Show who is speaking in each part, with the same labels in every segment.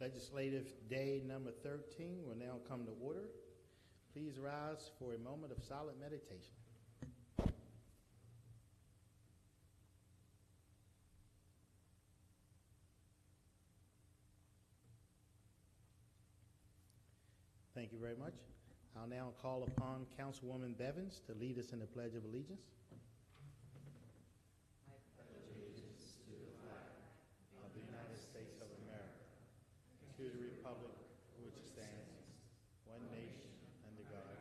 Speaker 1: Legislative Day number 13 will now come to order. Please rise for a moment of silent meditation. Thank you very much. I'll now call upon Councilwoman Bevins to lead us in the Pledge of Allegiance. Of the United States of America, to the republic for which it stands, one nation, under God,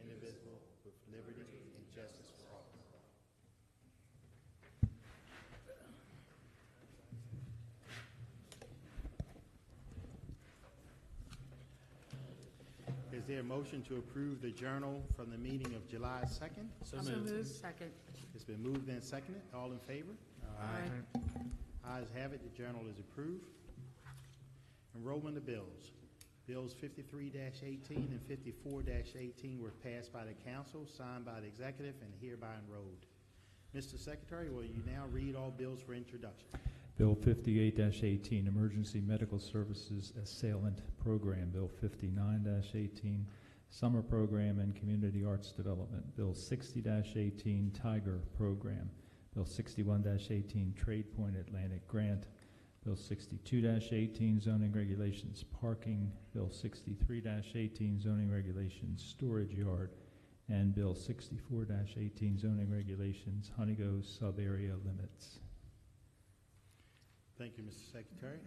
Speaker 1: indivisible, with liberty and justice for all. Is there a motion to approve the journal from the meeting of July 2nd?
Speaker 2: So moved.
Speaker 3: Second.
Speaker 1: It's been moved and seconded. All in favor?
Speaker 3: Aye.
Speaker 1: Ayes have it. The journal is approved. Enrollment of bills. Bills 53-18 and 54-18 were passed by the council, signed by the executive, and hereby enrolled. Mr. Secretary, will you now read all bills for introduction?
Speaker 2: Bill 58-18, Emergency Medical Services Assailant Program. Bill 59-18, Summer Program and Community Arts Development. Bill 60-18, Tiger Program. Bill 61-18, Trade Point Atlantic Grant. Bill 62-18, Zoning Regulations Parking. Bill 63-18, Zoning Regulations Storage Yard. And Bill 64-18, Zoning Regulations Honeyghost Sub-Area Limits.
Speaker 1: Thank you, Mr. Secretary.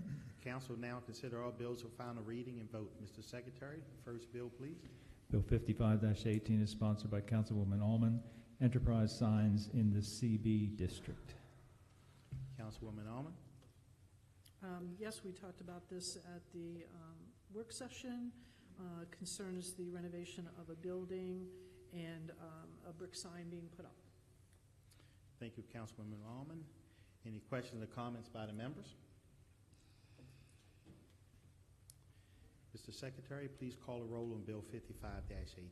Speaker 1: Council now consider all bills for final reading and vote. Mr. Secretary, first bill, please.
Speaker 2: Bill 55-18 is sponsored by Councilwoman Allman. Enterprise signs in the CB district.
Speaker 1: Councilwoman Allman.
Speaker 4: Yes, we talked about this at the work session. Concerns the renovation of a building and a brick sign being put up.
Speaker 1: Thank you, Councilwoman Allman. Any questions or comments by the members? Mr. Secretary, please call a roll on Bill 55-18.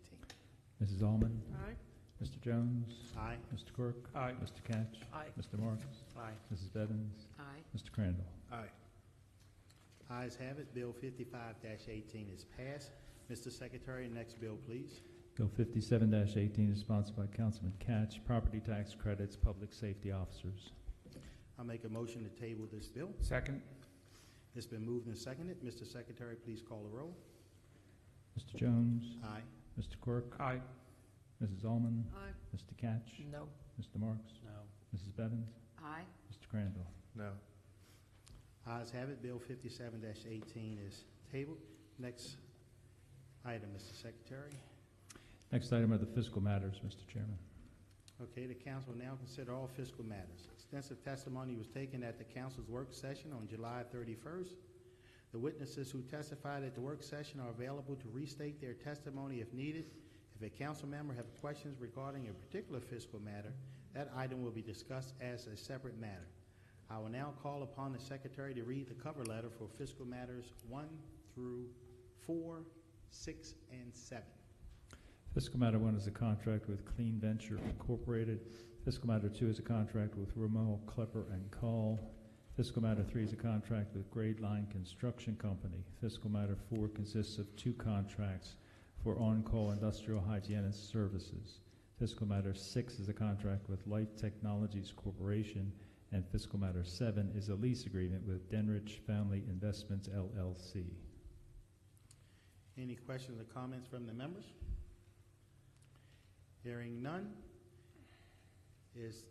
Speaker 2: Mrs. Allman?
Speaker 4: Aye.
Speaker 2: Mr. Jones?
Speaker 1: Aye.
Speaker 2: Mr. Quirk?
Speaker 5: Aye.
Speaker 2: Mr. Catch?
Speaker 5: Aye.
Speaker 2: Mr. Marks?
Speaker 5: Aye.
Speaker 2: Mrs. Bevins?
Speaker 3: Aye.
Speaker 2: Mr. Crandall?
Speaker 5: Aye.
Speaker 1: Ayes have it. Bill 55-18 is passed. Mr. Secretary, next bill, please.
Speaker 2: Bill 57-18 is sponsored by Councilman Catch. Property tax credits, public safety officers.
Speaker 1: I'll make a motion to table this bill.
Speaker 5: Second.
Speaker 1: It's been moved and seconded. Mr. Secretary, please call the roll.
Speaker 2: Mr. Jones?
Speaker 1: Aye.
Speaker 2: Mr. Quirk?
Speaker 5: Aye.
Speaker 2: Mrs. Allman?
Speaker 4: Aye.
Speaker 2: Mr. Catch?
Speaker 3: No.
Speaker 2: Mr. Marks?
Speaker 5: No.
Speaker 2: Mrs. Bevins?
Speaker 3: Aye.
Speaker 2: Mr. Crandall?
Speaker 5: No.
Speaker 1: Ayes have it. Bill 57-18 is tabled. Next item, Mr. Secretary.
Speaker 2: Next item are the fiscal matters, Mr. Chairman.
Speaker 1: Okay, the council will now consider all fiscal matters. Extensive testimony was taken at the council's work session on July 31st. The witnesses who testified at the work session are available to restate their testimony if needed. If a council member has questions regarding a particular fiscal matter, that item will be discussed as a separate matter. I will now call upon the Secretary to read the cover letter for fiscal matters 1 through 4, 6, and 7.
Speaker 2: Fiscal Matter 1 is a contract with Clean Venture Incorporated. Fiscal Matter 2 is a contract with Rommel, Klepper & Call. Fiscal Matter 3 is a contract with Grade Line Construction Company. Fiscal Matter 4 consists of 2 contracts for on-call industrial hygienist services. Fiscal Matter 6 is a contract with Light Technologies Corporation. And Fiscal Matter 7 is a lease agreement with Denrich Family Investments, LLC.
Speaker 1: Any questions or comments from the members? Hearing none, is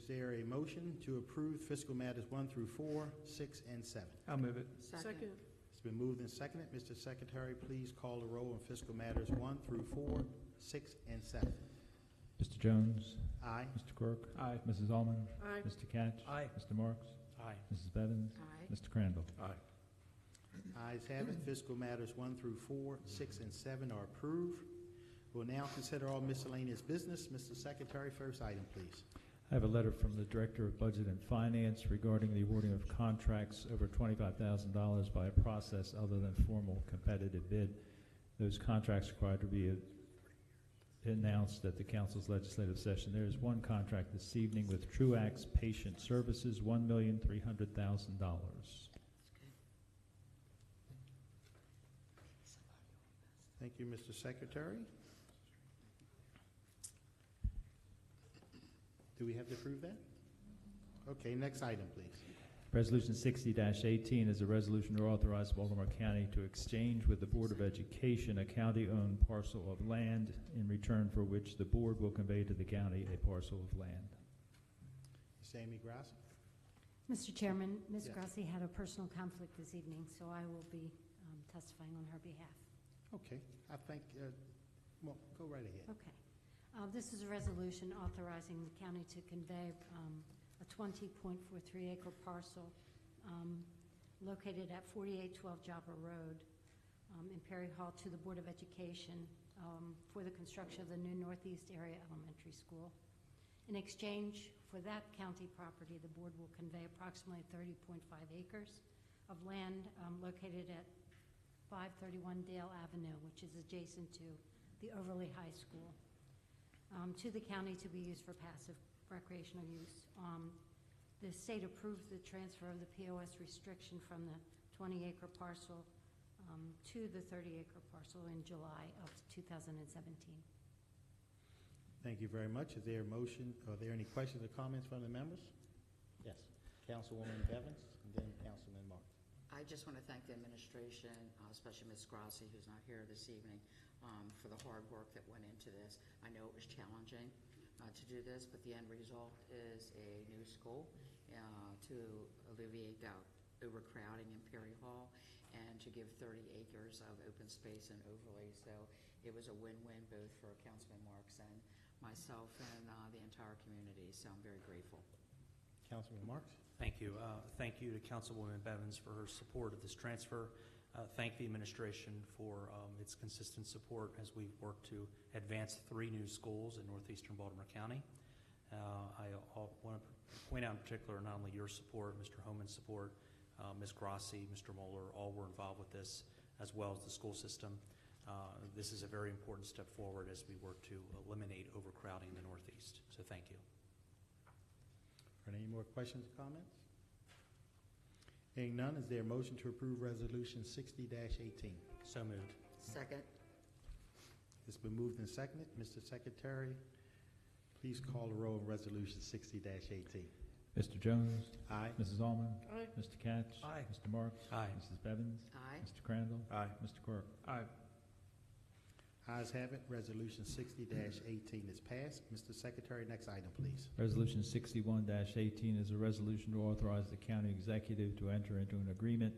Speaker 1: there a motion to approve fiscal matters 1 through 4, 6, and 7?
Speaker 5: I'll move it.
Speaker 4: Second.
Speaker 1: It's been moved and seconded. Mr. Secretary, please call the roll on fiscal matters 1 through 4, 6, and 7.
Speaker 2: Mr. Jones?
Speaker 1: Aye.
Speaker 2: Mr. Quirk?
Speaker 5: Aye.
Speaker 2: Mrs. Allman?
Speaker 4: Aye.
Speaker 2: Mr. Catch?
Speaker 5: Aye.
Speaker 2: Mr. Marks?
Speaker 5: Aye.
Speaker 2: Mrs. Bevins?
Speaker 3: Aye.
Speaker 2: Mr. Crandall?
Speaker 5: Aye.
Speaker 1: Ayes have it. Fiscal matters 1 through 4, 6, and 7 are approved. We'll now consider all miscellaneous business. Mr. Secretary, first item, please.
Speaker 2: I have a letter from the Director of Budget and Finance regarding the awarding of contracts over $25,000 by a process other than formal competitive bid. Those contracts required to be announced at the Council's legislative session. There is one contract this evening with Truax Patient Services, $1,300,000.
Speaker 1: Thank you, Mr. Secretary. Do we have to approve that? Okay, next item, please.
Speaker 2: Resolution 60-18 is a resolution to authorize Baltimore County to exchange with the Board of Education a county-owned parcel of land in return for which the board will convey to the county a parcel of land.
Speaker 1: Ms. Amy Grassi?
Speaker 3: Mr. Chairman, Ms.
Speaker 1: Yes.
Speaker 3: Grassi had a personal conflict this evening, so I will be testifying on her behalf.
Speaker 1: Okay, I think, well, go right ahead.
Speaker 3: Okay. This is a resolution authorizing the county to convey a 20.43 acre parcel located at 4812 Joppa Road in Perry Hall to the Board of Education for the construction of the new Northeast Area Elementary School. In exchange for that county property, the board will convey approximately 30.5 acres of land located at 531 Dale Avenue, which is adjacent to the Overley High School, to the county to be used for passive recreational use. The state approved the transfer of the POS restriction from the 20-acre parcel to the 30-acre parcel in July of 2017.
Speaker 1: Thank you very much. Is there a motion? Are there any questions or comments from the members? Yes. Councilwoman Bevins, and then Councilman Martin.
Speaker 5: I just want to thank the administration, especially Ms. Grassi, who's not here this evening, for the hard work that went into this. I know it was challenging to do this, but the end result is a new school to alleviate the overcrowding in Perry Hall and to give 30 acres of open space and overlay. So it was a win-win both for Councilman Marks and myself and the entire community. So I'm very grateful.
Speaker 1: Councilman Marks?
Speaker 6: Thank you. Thank you to Councilwoman Bevins for her support of this transfer. Thank the administration for its consistent support as we've worked to advance 3 new schools in northeastern Baltimore County. I want to point out in particular not only your support, Mr. Homan's support, Ms. Grassi, Mr. Moeller, all were involved with this, as well as the school system. This is a very important step forward as we work to eliminate overcrowding in the Northeast. So thank you.
Speaker 1: Are there any more questions or comments? Hearing none, is there a motion to approve Resolution 60-18?
Speaker 6: So moved.
Speaker 5: Second.
Speaker 1: It's been moved and seconded. Mr. Secretary, please call the roll on Resolution 60-18.
Speaker 2: Mr. Jones?
Speaker 1: Aye.
Speaker 2: Mrs. Allman?
Speaker 4: Aye.
Speaker 2: Mr. Katz?
Speaker 6: Aye.
Speaker 2: Mr. Marks?
Speaker 6: Aye.
Speaker 2: Mrs. Bevins?
Speaker 5: Aye.
Speaker 2: Mr. Crandall?
Speaker 1: Aye.
Speaker 2: Mr. Quirk?
Speaker 6: Aye.
Speaker 1: Ayes have it. Resolution 60-18 is passed. Mr. Secretary, next item, please.
Speaker 2: Resolution 61-18 is a resolution to authorize the county executive to enter into an agreement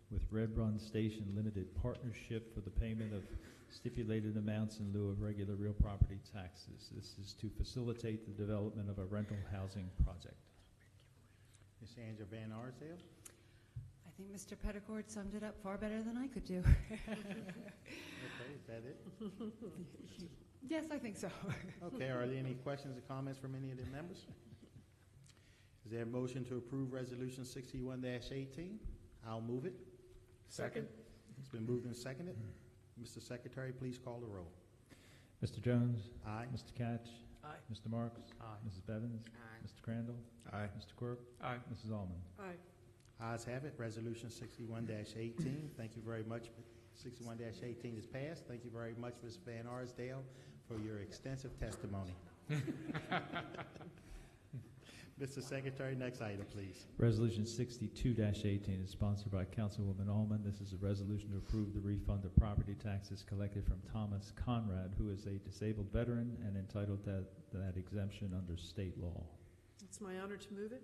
Speaker 2: with Red Run Station Limited Partnership for the payment of stipulated amounts in lieu of regular real property taxes. This is to facilitate the development of a rental housing project.
Speaker 1: Ms. Angela Van Arsdale?
Speaker 7: I think Mr. Petticord summed it up far better than I could do.
Speaker 1: Okay, is that it?
Speaker 7: Yes, I think so.
Speaker 1: Okay, are there any questions or comments from any of the members? Is there a motion to approve Resolution 61-18? I'll move it.
Speaker 4: Second.
Speaker 1: It's been moved and seconded. Mr. Secretary, please call the roll.
Speaker 2: Mr. Jones?
Speaker 1: Aye.
Speaker 2: Mr. Katz?
Speaker 6: Aye.
Speaker 2: Mr. Marks?
Speaker 6: Aye.
Speaker 2: Mrs. Bevins?
Speaker 5: Aye.
Speaker 2: Mr. Crandall?
Speaker 1: Aye.
Speaker 2: Mr. Quirk?
Speaker 6: Aye.
Speaker 2: Mrs. Allman?
Speaker 4: Aye.
Speaker 1: Ayes have it. Resolution 61-18. Thank you very much. 61-18 is passed. Thank you very much, Ms. Van Arsdale, for your extensive testimony. Mr. Secretary, next item, please.
Speaker 2: Resolution 62-18 is sponsored by Councilwoman Allman. This is a resolution to approve the refund of property taxes collected from Thomas Conrad, who is a disabled veteran and entitled to that exemption under state law.
Speaker 4: It's my honor to move it.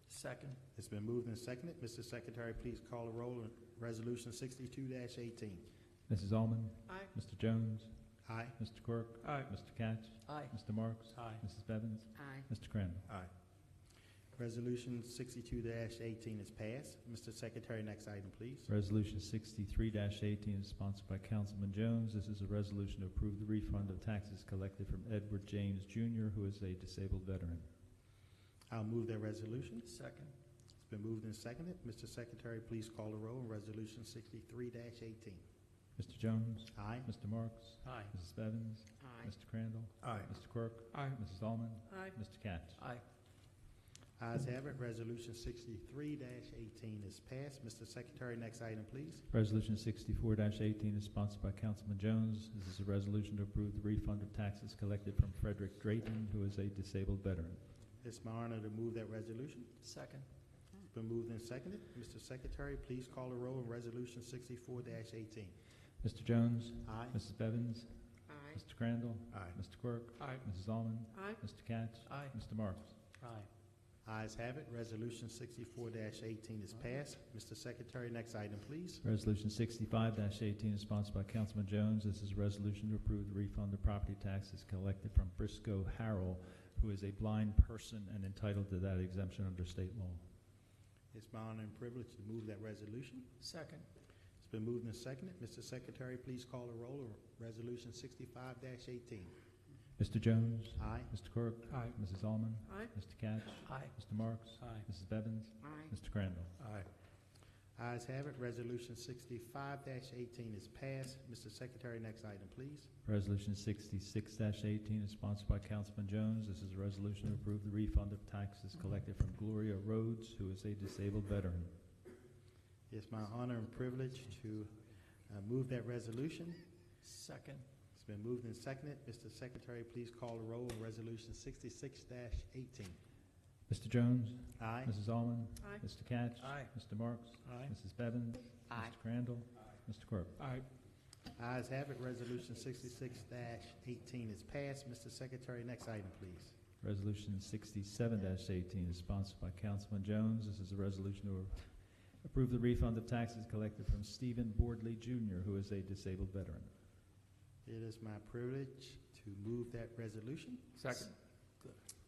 Speaker 6: Second.
Speaker 1: It's been moved and seconded. Mr. Secretary, please call the roll on Resolution 62-18.
Speaker 2: Mrs. Allman?
Speaker 4: Aye.
Speaker 2: Mr. Jones?
Speaker 1: Aye.
Speaker 2: Mr. Quirk?
Speaker 6: Aye.
Speaker 2: Mr. Katz?
Speaker 6: Aye.
Speaker 2: Mr. Marks?
Speaker 6: Aye.
Speaker 2: Mrs. Bevins?
Speaker 5: Aye.
Speaker 2: Mr. Crandall?
Speaker 1: Aye. Resolution 62-18 is passed. Mr. Secretary, next item, please.
Speaker 2: Resolution 63-18 is sponsored by Councilman Jones. This is a resolution to approve the refund of taxes collected from Edward James Jr., who is a disabled veteran.
Speaker 1: I'll move that resolution.
Speaker 6: Second.
Speaker 1: It's been moved and seconded. Mr. Secretary, please call the roll on Resolution 63-18.
Speaker 2: Mr. Jones?
Speaker 1: Aye.
Speaker 2: Mr. Marks?
Speaker 6: Aye.
Speaker 2: Mrs. Bevins?
Speaker 5: Aye.
Speaker 2: Mr. Crandall?
Speaker 1: Aye.
Speaker 2: Mr. Quirk?
Speaker 6: Aye.
Speaker 2: Mrs. Allman?
Speaker 4: Aye.
Speaker 2: Mr. Katz?
Speaker 6: Aye.
Speaker 1: Ayes have it. Resolution 63-18 is passed. Mr. Secretary, next item, please.
Speaker 2: Resolution 64-18 is sponsored by Councilman Jones. This is a resolution to approve the refund of taxes collected from Frederick Drayton, who is a disabled veteran.
Speaker 1: It's my honor to move that resolution.
Speaker 8: Second.
Speaker 1: It's been moved and seconded. Mr. Secretary, please call the roll on Resolution 64-18.
Speaker 2: Mr. Jones?
Speaker 1: Aye.
Speaker 2: Mrs. Bevins?
Speaker 5: Aye.
Speaker 2: Mr. Crandall?
Speaker 1: Aye.
Speaker 2: Mr. Quirk?
Speaker 8: Aye.
Speaker 2: Mrs. Almond?
Speaker 4: Aye.
Speaker 2: Mr. Katz?
Speaker 8: Aye.
Speaker 2: Mr. Marks?
Speaker 6: Aye.
Speaker 1: Ayes have it. Resolution 64-18 is passed. Mr. Secretary, next item, please.
Speaker 2: Resolution 65-18 is sponsored by Councilman Jones. This is a resolution to approve the refund of property taxes collected from Briscoe Harrell, who is a blind person and entitled to that exemption under state law.
Speaker 1: It's my honor and privilege to move that resolution.
Speaker 8: Second.
Speaker 1: It's been moved and seconded. Mr. Secretary, please call the roll on Resolution 65-18.
Speaker 2: Mr. Jones?
Speaker 1: Aye.
Speaker 2: Mr. Quirk?
Speaker 8: Aye.
Speaker 2: Mrs. Almond?
Speaker 4: Aye.
Speaker 2: Mr. Katz?
Speaker 8: Aye.
Speaker 2: Mr. Marks?
Speaker 6: Aye.
Speaker 2: Mrs. Bevins?
Speaker 5: Aye.
Speaker 2: Mr. Crandall?
Speaker 1: Aye. Ayes have it. Resolution 65-18 is passed. Mr. Secretary, next item, please.
Speaker 2: Resolution 66-18 is sponsored by Councilman Jones. This is a resolution to approve the refund of taxes collected from Gloria Rhodes, who is a disabled veteran.
Speaker 1: It's my honor and privilege to move that resolution.
Speaker 8: Second.
Speaker 1: It's been moved and seconded. Mr. Secretary, please call the roll on Resolution 66-18.
Speaker 2: Mr. Jones?
Speaker 1: Aye.
Speaker 2: Mrs. Almond?
Speaker 4: Aye.
Speaker 2: Mr. Katz?
Speaker 8: Aye.
Speaker 2: Mr. Marks?
Speaker 8: Aye.
Speaker 2: Mrs. Bevins?
Speaker 5: Aye.
Speaker 2: Mr. Crandall? Mr. Quirk?
Speaker 8: Aye.
Speaker 1: Ayes have it. Resolution 66-18 is passed. Mr. Secretary, next item, please.
Speaker 2: Resolution 67-18 is sponsored by Councilman Jones. This is a resolution to approve the refund of taxes collected from Stephen Boardley Jr., who is a disabled veteran.
Speaker 1: It is my privilege to move that resolution.
Speaker 8: Second.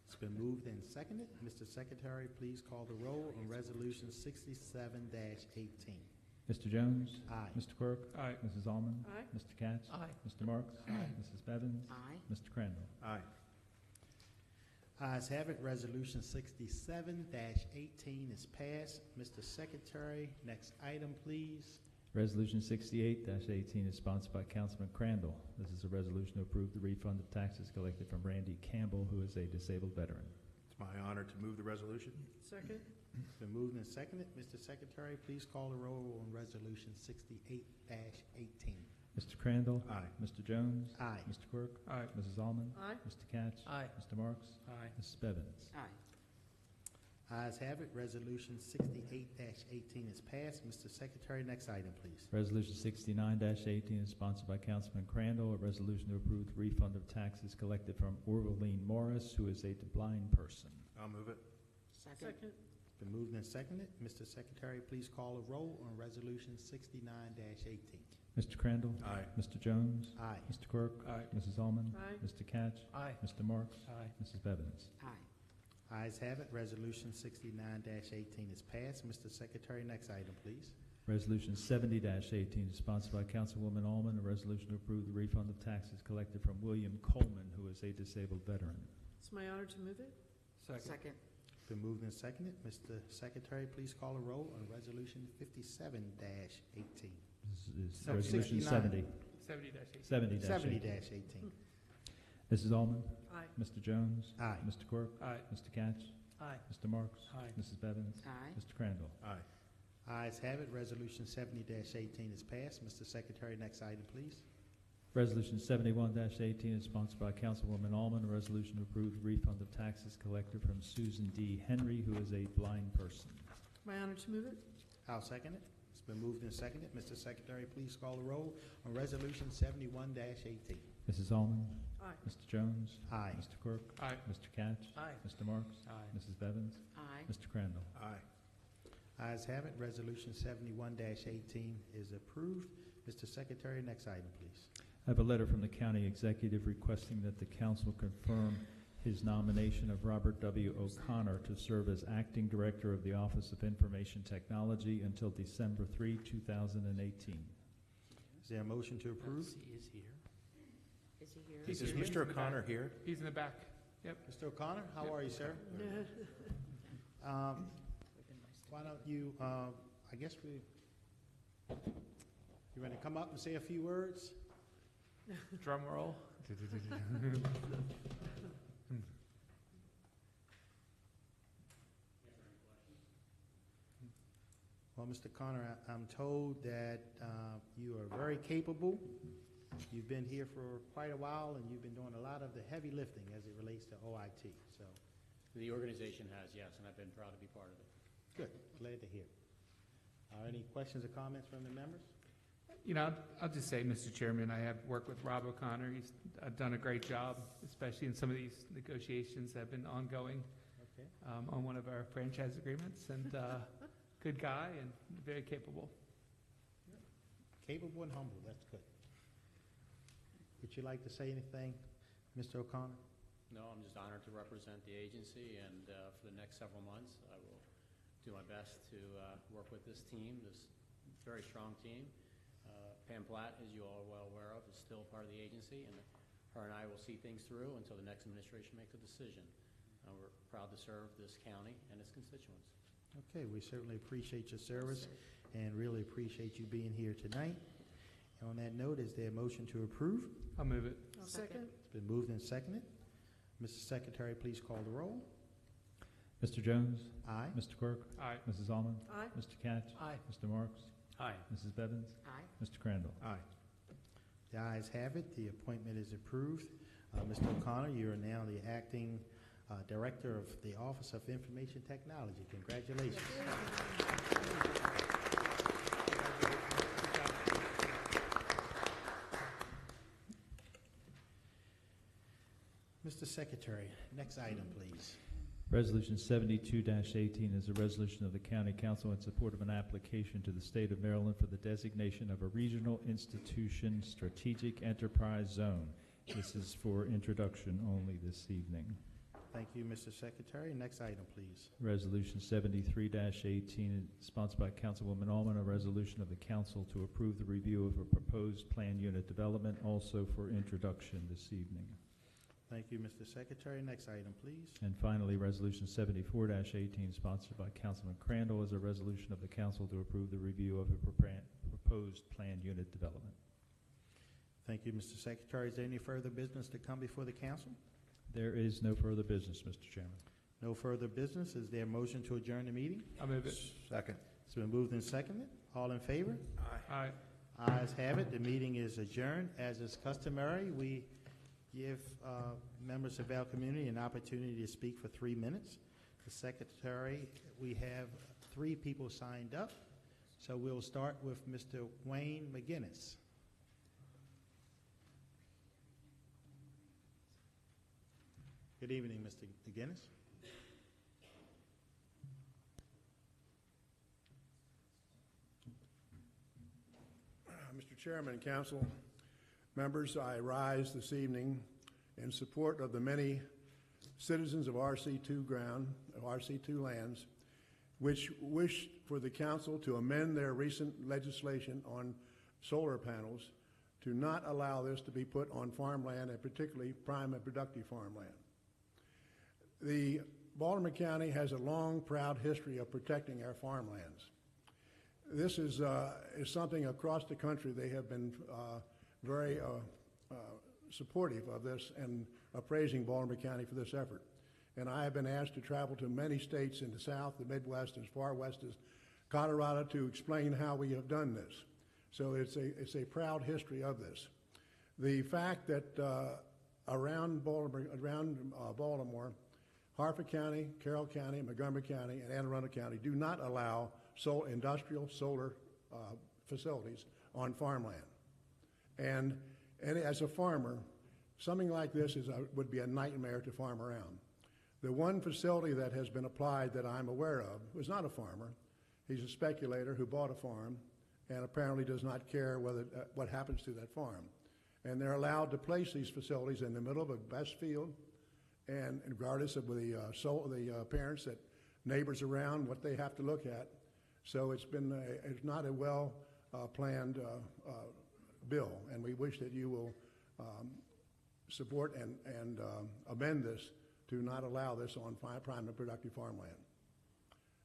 Speaker 1: It's been moved and seconded. Mr. Secretary, please call the roll on Resolution 67-18.
Speaker 2: Mr. Jones?
Speaker 1: Aye.
Speaker 2: Mr. Quirk?
Speaker 8: Aye.
Speaker 2: Mrs. Almond?
Speaker 4: Aye.
Speaker 2: Mr. Katz?
Speaker 8: Aye.
Speaker 2: Mr. Marks? Mrs. Bevins?
Speaker 5: Aye.
Speaker 2: Mr. Crandall?
Speaker 1: Aye. Ayes have it. Resolution 67-18 is passed. Mr. Secretary, next item, please.
Speaker 2: Resolution 68-18 is sponsored by Councilman Crandall. This is a resolution to approve the refund of taxes collected from Randy Campbell, who is a disabled veteran.
Speaker 9: It's my honor to move the resolution.
Speaker 4: Second.
Speaker 1: It's been moved and seconded. Mr. Secretary, please call the roll on Resolution 68-18.
Speaker 2: Mr. Crandall?
Speaker 9: Aye.
Speaker 2: Mr. Jones?
Speaker 1: Aye.
Speaker 2: Mr. Quirk?
Speaker 8: Aye.
Speaker 2: Mrs. Almond?
Speaker 4: Aye.
Speaker 2: Mr. Katz?
Speaker 8: Aye.
Speaker 2: Mr. Marks?
Speaker 8: Aye.
Speaker 2: Mrs. Bevins?
Speaker 5: Aye.
Speaker 1: Ayes have it. Resolution 68-18 is passed. Mr. Secretary, next item, please.
Speaker 2: Resolution 69-18 is sponsored by Councilman Crandall, a resolution to approve the refund of taxes collected from Orvaline Morris, who is a blind person.
Speaker 9: I'll move it.
Speaker 5: Second.
Speaker 4: Second.
Speaker 1: It's been moved and seconded. Mr. Secretary, please call a roll on Resolution 69-18.
Speaker 2: Mr. Crandall?
Speaker 9: Aye.
Speaker 2: Mr. Jones?
Speaker 1: Aye.
Speaker 2: Mr. Quirk?
Speaker 8: Aye.
Speaker 2: Mrs. Almond?
Speaker 4: Aye.
Speaker 2: Mr. Katz?
Speaker 8: Aye.
Speaker 2: Mr. Marks?
Speaker 8: Aye.
Speaker 2: Mrs. Bevins?
Speaker 5: Aye.
Speaker 1: Ayes have it. Resolution 69-18 is passed. Mr. Secretary, next item, please.
Speaker 2: Resolution 70-18 is sponsored by Councilwoman Allman, a resolution to approve the refund of taxes collected from William Coleman, who is a disabled veteran.
Speaker 4: It's my honor to move it.
Speaker 5: Second.
Speaker 1: It's been moved and seconded. Mr. Secretary, please call a roll on Resolution 57-18.
Speaker 2: This is
Speaker 1: No,
Speaker 2: Resolution
Speaker 1: 69.
Speaker 2: 70.
Speaker 1: 70-18.
Speaker 2: Mrs. Allman?
Speaker 4: Aye.
Speaker 2: Mr. Jones?
Speaker 1: Aye.
Speaker 2: Mr. Quirk?
Speaker 8: Aye.
Speaker 2: Mr. Katz?
Speaker 8: Aye.
Speaker 2: Mr. Marks?
Speaker 8: Aye.
Speaker 2: Mrs. Bevins?
Speaker 5: Aye.
Speaker 2: Mr. Crandall?
Speaker 9: Aye.
Speaker 1: Ayes have it. Resolution 70-18 is passed. Mr. Secretary, next item, please.
Speaker 2: Resolution 71-18 is sponsored by Councilwoman Allman, a resolution to approve the refund of taxes collected from Susan D. Henry, who is a blind person.
Speaker 4: My honor to move it.
Speaker 1: I'll second it. It's been moved and seconded. Mr. Secretary, please call the roll on Resolution 71-18.
Speaker 2: Mrs. Allman?
Speaker 4: Aye.
Speaker 2: Mr. Jones?
Speaker 1: Aye.
Speaker 2: Mr. Quirk?
Speaker 8: Aye.
Speaker 2: Mr. Katz?
Speaker 8: Aye.
Speaker 2: Mr. Marks?
Speaker 8: Aye.
Speaker 2: Mrs. Bevins?
Speaker 5: Aye.
Speaker 2: Mr. Crandall?
Speaker 9: Aye.
Speaker 1: Ayes have it. Resolution 71-18 is approved. Mr. Secretary, next item, please.
Speaker 2: I have a letter from the county executive requesting that the council confirm his nomination of Robert W. O'Connor to serve as acting director of the Office of Information Technology until December 3, 2018.
Speaker 1: Is there a motion to approve?
Speaker 6: He is here.
Speaker 5: Is he here?
Speaker 9: Is Mr. O'Connor here?
Speaker 8: He's in the back.
Speaker 1: Mr. O'Connor, how are you, sir? Why don't you, I guess you ready to come up and say a few words?
Speaker 8: Drum roll.
Speaker 1: Well, Mr. Connor, I'm told that you are very capable. You've been here for quite a while, and you've been doing a lot of the heavy lifting as it relates to OIT. So,
Speaker 10: The organization has, yes, and I've been proud to be part of it.
Speaker 1: good. Glad to hear. Any questions or comments from the members?
Speaker 11: You know, I'll just say, Mr. Chairman, I have worked with Rob O'Connor. He's done a great job, especially in some of these negotiations that have been ongoing
Speaker 1: Okay.
Speaker 11: on one of our franchise agreements. And good guy and very capable.
Speaker 1: Capable and humble. That's good. Would you like to say anything, Mr. O'Connor?
Speaker 10: No, I'm just honored to represent the agency, and for the next several months, I will do my best to work with this team, this very strong team. Pam Platt, as you all are well aware of, is still part of the agency, and her and I will see things through until the next administration makes a decision. We're proud to serve this county and its constituents.
Speaker 1: Okay, we certainly appreciate your service and really appreciate you being here tonight. And on that note, is there a motion to approve?
Speaker 11: I'll move it.
Speaker 4: I'll second.
Speaker 1: It's been moved and seconded. Mrs. Secretary, please call the roll.
Speaker 2: Mr. Jones?
Speaker 1: Aye.
Speaker 2: Mr. Quirk?
Speaker 11: Aye.
Speaker 2: Mrs. Almond?
Speaker 4: Aye.
Speaker 2: Mr. Katz?
Speaker 8: Aye.
Speaker 2: Mr. Marks?
Speaker 6: Aye.
Speaker 2: Mrs. Bevins?
Speaker 5: Aye.
Speaker 2: Mr. Crandall?
Speaker 1: Aye. The ayes have it. The appointment is approved. Mr. O'Connor, you are now the acting director of the Office of Information Technology. Congratulations. Mr. Secretary, next item, please.
Speaker 2: Resolution 72-18 is a resolution of the County Council in support of an application to the State of Maryland for the designation of a Regional Institution Strategic Enterprise Zone. This is for introduction only this evening.
Speaker 1: Thank you, Mr. Secretary. Next item, please.
Speaker 2: Resolution 73-18, sponsored by Councilwoman Allman, a resolution of the council to approve the review of a proposed plan unit development, also for introduction this evening.
Speaker 1: Thank you, Mr. Secretary. Next item, please.
Speaker 2: And finally, Resolution 74-18, sponsored by Councilman Crandall, is a resolution of the council to approve the review of a proposed plan unit development.
Speaker 1: Thank you, Mr. Secretary. Is there any further business to come before the council?
Speaker 2: There is no further business, Mr. Chairman.
Speaker 1: No further business. Is there a motion to adjourn the meeting?
Speaker 11: I'll move it.
Speaker 9: Second.
Speaker 1: It's been moved and seconded. All in favor?
Speaker 11: Aye.
Speaker 1: Ayes have it. The meeting is adjourned. As is customary, we give members of our community an opportunity to speak for 3 minutes. The secretary, we have 3 people signed up. So we'll start with Mr. Wayne McGinnis. Good evening, Mr. McGinnis.
Speaker 12: Mr. Chairman, Council members, I rise this evening in support of the many citizens of RC2 lands, which wish for the Council to amend their recent legislation on solar panels to not allow this to be put on farmland, and particularly prime and productive farmland. The Baltimore County has a long, proud history of protecting our farmlands. This is something across the country. They have been very supportive of this and appraising Baltimore County for this effort. And I have been asked to travel to many states in the South, the Midwest, as far west as Colorado to explain how we have done this. So it's a proud history of this. The fact that around Baltimore, Harford County, Carroll County, Montgomery County, and Anne Arundel County do not allow industrial solar facilities on farmland. And as a farmer, something like this would be a nightmare to farm around. The one facility that has been applied that I'm aware of was not a farmer. He's a speculator who bought a farm and apparently does not care what happens to that farm. And they're allowed to place these facilities in the middle of a best field, and regardless of the appearance that neighbors around, what they have to look at. So it's not a well planned bill, and we wish that you will support and amend this to not allow this on prime and productive farmland.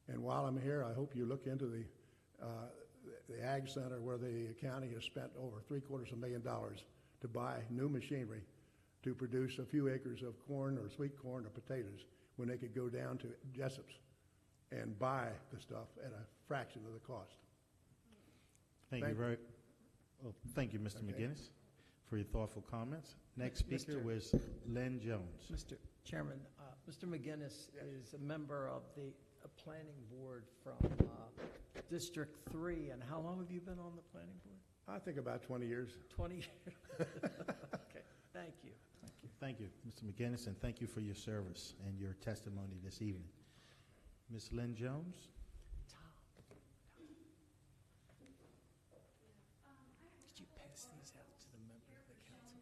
Speaker 12: And while I'm here, I hope you look into the Ag Center, where the county has spent over $750,000 to buy new machinery to produce a few acres of corn or sweet corn or potatoes when they could go down to Jessup's and buy the stuff at a fraction of the cost.
Speaker 1: Thank you very, well, thank you, Mr.
Speaker 12: Okay.
Speaker 1: McGinnis, for your thoughtful comments. Next speaker
Speaker 8: Mr.
Speaker 1: was Lynn Jones.
Speaker 8: Mr. Chairman, Mr. McGinnis is a member of the planning board from District 3, and how long have you been on the planning board?
Speaker 12: I think about 20 years.
Speaker 8: 20 years? Okay, thank you.
Speaker 1: Thank you, Mr. McGinnis, and thank you for your service and your testimony this evening. Ms. Lynn Jones?
Speaker 8: Did you pass these out to the member of the council?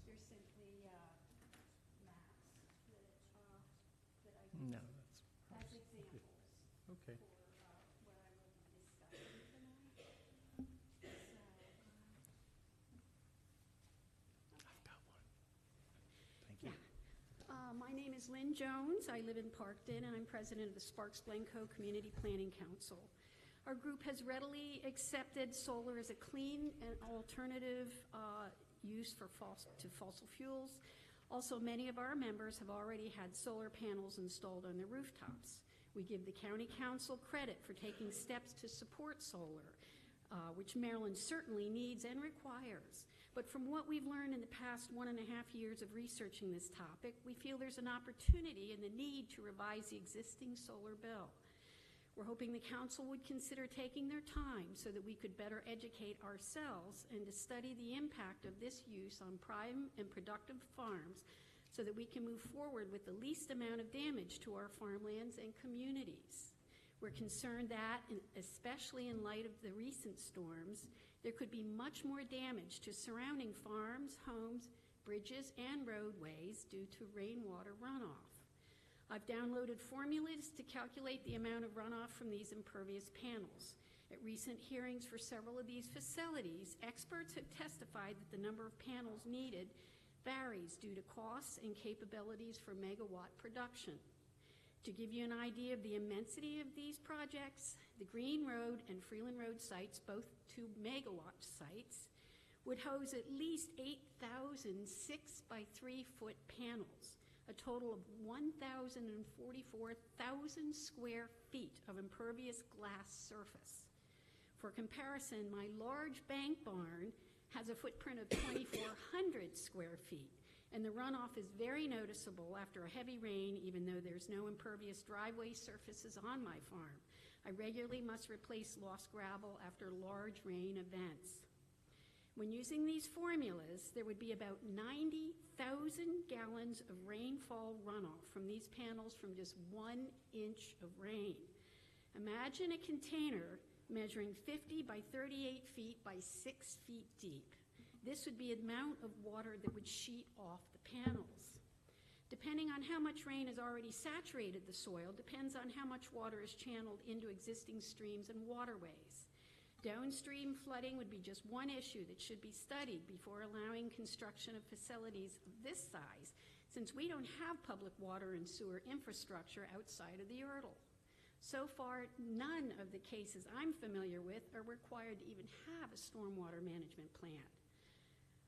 Speaker 3: They're simply maps that I
Speaker 8: No,
Speaker 3: as examples
Speaker 1: Okay.
Speaker 3: for what I will be discussing tonight.
Speaker 8: I've got one.
Speaker 1: Thank you.
Speaker 13: My name is Lynn Jones. I live in Parkton, and I'm president of the Sparks Glencoe Community Planning Council. Our group has readily accepted solar as a clean and alternative use for fossil fuels. Also, many of our members have already had solar panels installed on their rooftops. We give the county council credit for taking steps to support solar, which Maryland certainly needs and requires. But from what we've learned in the past 1.5 years of researching this topic, we feel there's an opportunity and the need to revise the existing solar bill. We're hoping the council would consider taking their time so that we could better educate ourselves and to study the impact of this use on prime and productive farms so that we can move forward with the least amount of damage to our farmlands and communities. We're concerned that, especially in light of the recent storms, there could be much more damage to surrounding farms, homes, bridges, and roadways due to rainwater runoff. I've downloaded formulas to calculate the amount of runoff from these impervious panels. At recent hearings for several of these facilities, experts have testified that the number of panels needed varies due to costs and capabilities for megawatt production. To give you an idea of the immensity of these projects, the Green Road and Freeland Road sites, both 2 megawatt sites, would house at least 8,000 6-by-3-foot panels, a total of 1,044,000 square feet of impervious glass surface. For comparison, my large bank barn has a footprint of 2,400 square feet, and the runoff is very noticeable after a heavy rain, even though there's no impervious driveway surfaces on my farm. I regularly must replace lost gravel after large rain events. When using these formulas, there would be about 90,000 gallons of rainfall runoff from these panels from just 1 inch of rain. Imagine a container measuring 50 by 38 feet by 6 feet deep. This would be the amount of water that would sheet off the panels. Depending on how much rain has already saturated the soil, depends on how much water is channeled into existing streams and waterways. Downstream flooding would be just one issue that should be studied before allowing construction of facilities of this size, since we don't have public water and sewer infrastructure outside of the URDL. So far, none of the cases I'm familiar with are required to even have a stormwater management plan.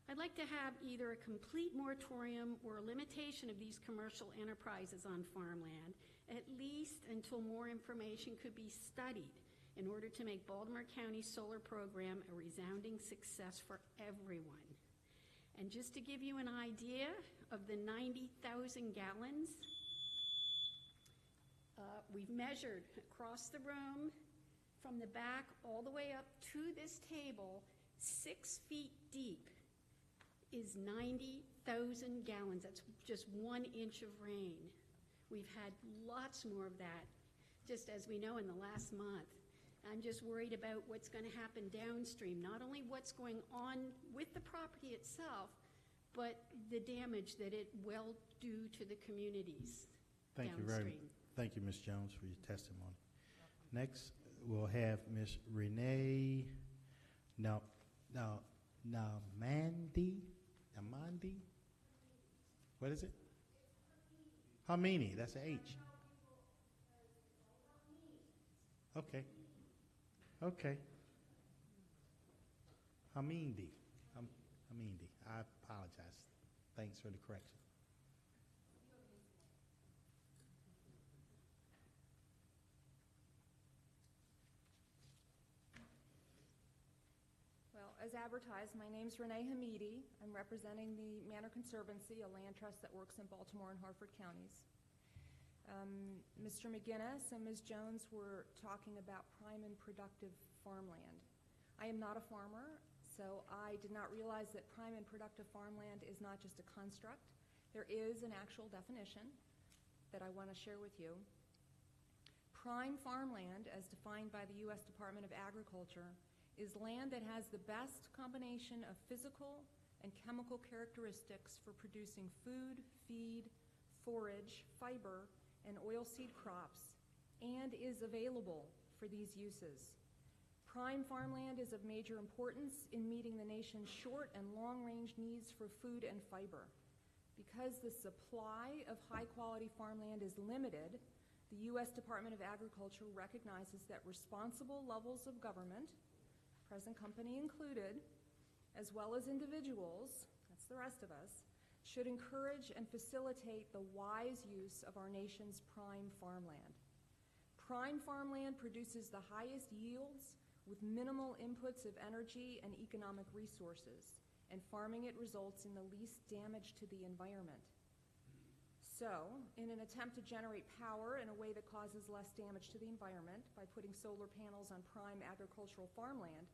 Speaker 13: I'd like to have either a complete moratorium or a limitation of these commercial enterprises on farmland, at least until more information could be studied in order to make Baltimore County's solar program a resounding success for everyone. And just to give you an idea of the 90,000 gallons, we've measured across the room from the back all the way up to this table, 6 feet deep is 90,000 gallons. That's just 1 inch of rain. We've had lots more of that, just as we know, in the last month. I'm just worried about what's going to happen downstream, not only what's going on with the property itself, but the damage that it will do to the communities downstream.
Speaker 1: Thank you, Ms. Jones, for your testimony. Next, we'll have Ms. Renee Namandi? What is it? Hamini, that's an H. Okay. Okay. Hamindi. Hamindi. I apologize. Thanks for the correction.
Speaker 14: as advertised, my name's Renee Hamidi. I'm representing the Manor Conservancy, a land trust that works in Baltimore and Harford counties. Mr. McGinnis and Ms. Jones were talking about prime and productive farmland. I am not a farmer, so I did not realize that prime and productive farmland is not just a construct. There is an actual definition that I want to share with you. Prime farmland, as defined by the U.S. Department of Agriculture, is land that has the best combination of physical and chemical characteristics for producing food, feed, forage, fiber, and oilseed crops, and is available for these uses. Prime farmland is of major importance in meeting the nation's short and long-range needs for food and fiber. Because the supply of high-quality farmland is limited, the U.S. Department of Agriculture recognizes that responsible levels of government, present company included, as well as individuals, that's the rest of us, should encourage and facilitate the wise use of our nation's prime farmland. Prime farmland produces the highest yields with minimal inputs of energy and economic resources, and farming it results in the least damage to the environment. So, in an attempt to generate power in a way that causes less damage to the environment by putting solar panels on prime agricultural farmland,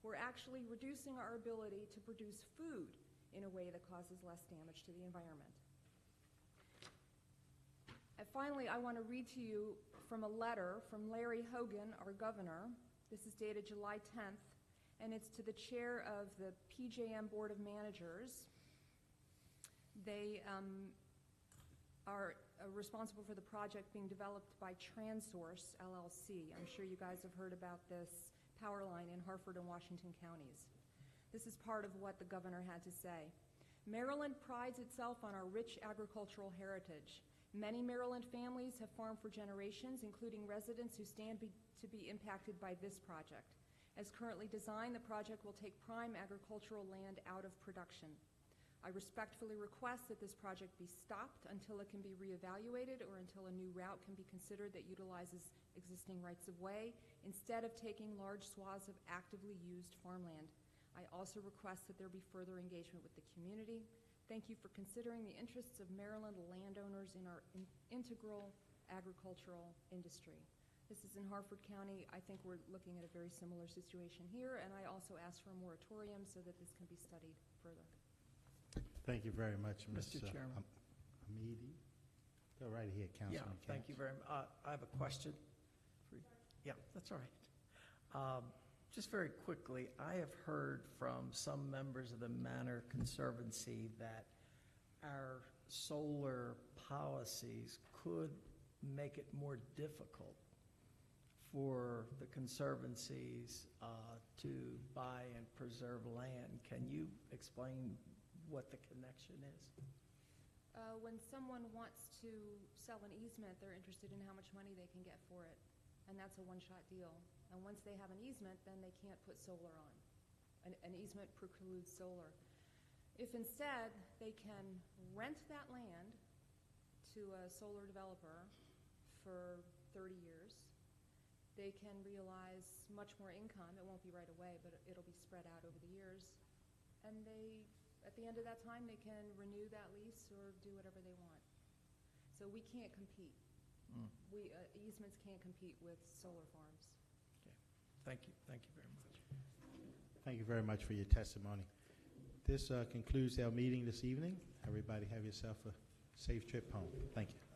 Speaker 14: we're actually reducing our ability to produce food in a way that causes less damage to the environment. And finally, I want to read to you from a letter from Larry Hogan, our governor. This is dated July 10th, and it's to the chair of the PJM Board of Managers. They are responsible for the project being developed by TransSource, LLC. I'm sure you guys have heard about this power line in Harford and Washington counties. This is part of what the governor had to say. Maryland prides itself on our rich agricultural heritage. Many Maryland families have farmed for generations, including residents who stand to be impacted by this project. As currently designed, the project will take prime agricultural land out of production. I respectfully request that this project be stopped until it can be reevaluated or until a new route can be considered that utilizes existing rights of way instead of taking large swaths of actively used farmland. I also request that there be further engagement with the community. Thank you for considering the interests of Maryland landowners in our integral agricultural industry. This is in Harford County. I think we're looking at a very similar situation here, and I also ask for a moratorium so that this can be studied further.
Speaker 1: Thank you very much,
Speaker 8: Mr. Chairman.
Speaker 1: Hamidi. Go right ahead, Councilman Katz.
Speaker 8: Thank you very much. I have a question. Yeah, that's all right. Just very quickly, I have heard from some members of the Manor Conservancy that our solar policies could make it more difficult for the conservancies to buy and preserve land. Can you explain what the connection is?
Speaker 14: When someone wants to sell an easement, they're interested in how much money they can get for it, and that's a one-shot deal. And once they have an easement, then they can't put solar on. An easement precludes solar. If instead they can rent that land to a solar developer for 30 years, they can realize much more income. It won't be right away, but it'll be spread out over the years. And at the end of that time, they can renew that lease or do whatever they want. So we can't compete. Easements can't compete with solar farms.
Speaker 8: Thank you. Thank you very much.
Speaker 1: Thank you very much for your testimony. This concludes our meeting this evening. Everybody have yourself a safe trip home. Thank you.